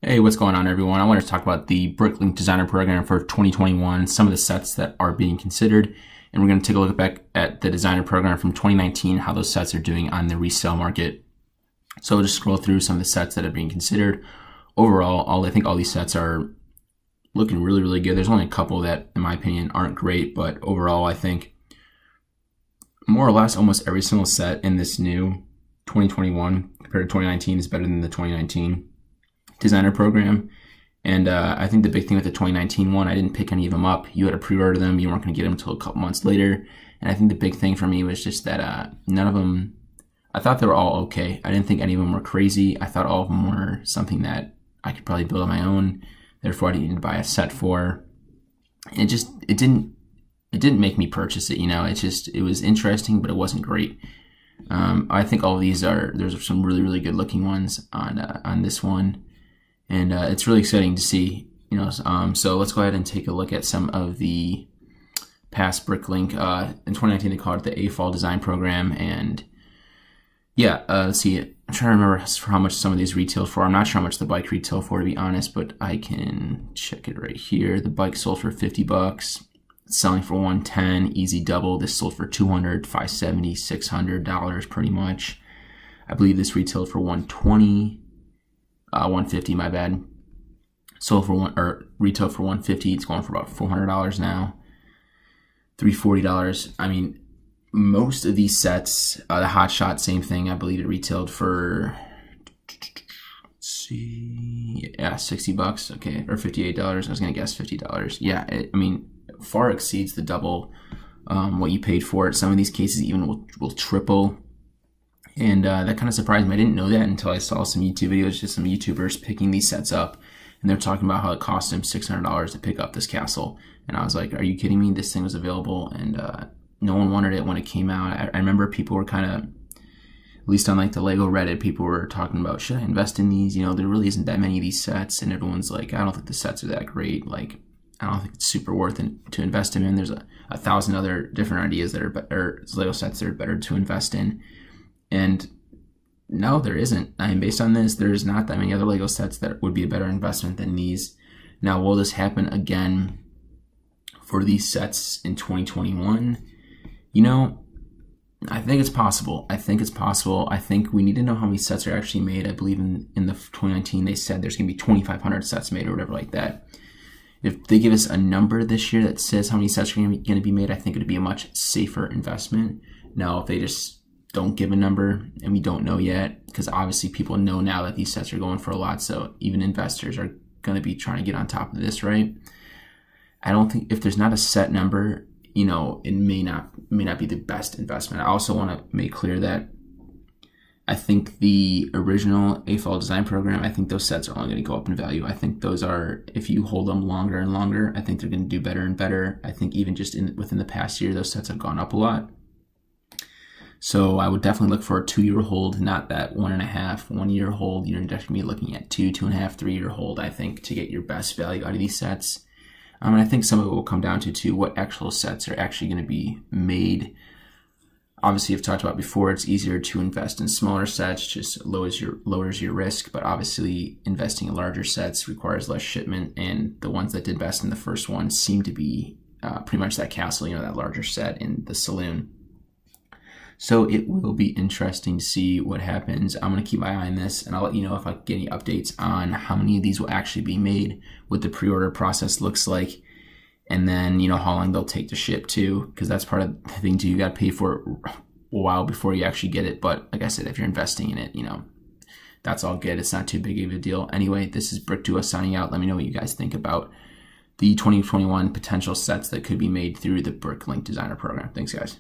Hey, what's going on, everyone? I want to talk about the BrickLink designer program for 2021, some of the sets that are being considered, and we're going to take a look back at the designer program from 2019, how those sets are doing on the resale market. So we'll just scroll through some of the sets that are being considered. Overall, I think all these sets are looking really, really good. There's only a couple that, in my opinion, aren't great, but overall, I think more or less almost every single set in this new 2021 compared to 2019 is better than the 2019 designer program. And I think the big thing with the 2019 one, I didn't pick any of them up. You had to pre-order them. You weren't going to get them until a couple months later. And I think the big thing for me was just that none of them, I thought they were all okay. I didn't think any of them were crazy. I thought all of them were something that I could probably build on my own. Therefore, I didn't need to buy a set for. And it didn't make me purchase it. You know, it was interesting, but it wasn't great. I think all of these there's some really, really good looking ones on this one. And it's really exciting to see, you know. So let's go ahead and take a look at some of the past BrickLink. In 2019, they called it the A-Fall Design Program. And yeah, let's see. I'm trying to remember how much some of these retail for. I'm not sure how much the bike retail for, to be honest, but I can check it right here. The bike sold for $50, selling for $110, easy double. This sold for $200, $570, $600 pretty much. I believe this retailed for $120. 150, my bad. Sold for retail for $150. It's going for about $400 now. $340. I mean, most of these sets, the Hot Shot, same thing. I believe it retailed for, let's see, yeah, $60. Okay, or $58. I was gonna guess $50. Yeah, I mean, far exceeds the double what you paid for it. Some of these cases even will triple. And that kind of surprised me. I didn't know that until I saw some YouTube videos, just some YouTubers picking these sets up. And they're talking about how it cost them $600 to pick up this castle. And I was like, are you kidding me? This thing was available, and no one wanted it when it came out. I remember people were kind of, at least on like the Lego Reddit, people were talking about, should I invest in these? You know, there really isn't that many of these sets. And everyone's like, I don't think the sets are that great. Like, I don't think it's super worth it to invest in. There's a thousand other different ideas that are better, Lego sets that are better to invest in. And no, there isn't. I mean, based on this, there's not that many other Lego sets that would be a better investment than these. Now, will this happen again for these sets in 2021? You know, I think it's possible. I think it's possible. I think we need to know how many sets are actually made. I believe in the 2019, they said there's going to be 2,500 sets made or whatever like that. If they give us a number this year that says how many sets are going to be made, I think it would be a much safer investment. Now, if they just don't give a number, and we don't know yet, because obviously people know now that these sets are going for a lot, so even investors are going to be trying to get on top of this, right? I don't think, if there's not a set number, you know, it may not be the best investment. I also want to make clear that I think the original A-Fall Design Program, I think those sets are only going to go up in value. I think those are, if you hold them longer and longer, I think they're going to do better and better. I think even just within the past year, those sets have gone up a lot. So I would definitely look for a 2-year hold, not that 1.5-1 year hold. You're definitely looking at 2.5, 3-year hold, I think, to get your best value out of these sets. And I think some of it will come down to what actual sets are actually going to be made. Obviously, I've talked about before, it's easier to invest in smaller sets, just lowers your risk. But obviously, investing in larger sets requires less shipment. And the ones that did best in the first one seem to be pretty much that castle, you know, that larger set in the saloon. So it will be interesting to see what happens. I'm going to keep my eye on this, and I'll let you know if I get any updates on how many of these will actually be made, what the pre-order process looks like, and then, you know, how long they'll take to ship too, because that's part of the thing too. You got to pay for it a while before you actually get it. But like I said, if you're investing in it, you know, that's all good. It's not too big of a deal. Anyway, this is BrickDuo signing out. Let me know what you guys think about the 2021 potential sets that could be made through the BrickLink designer program. Thanks, guys.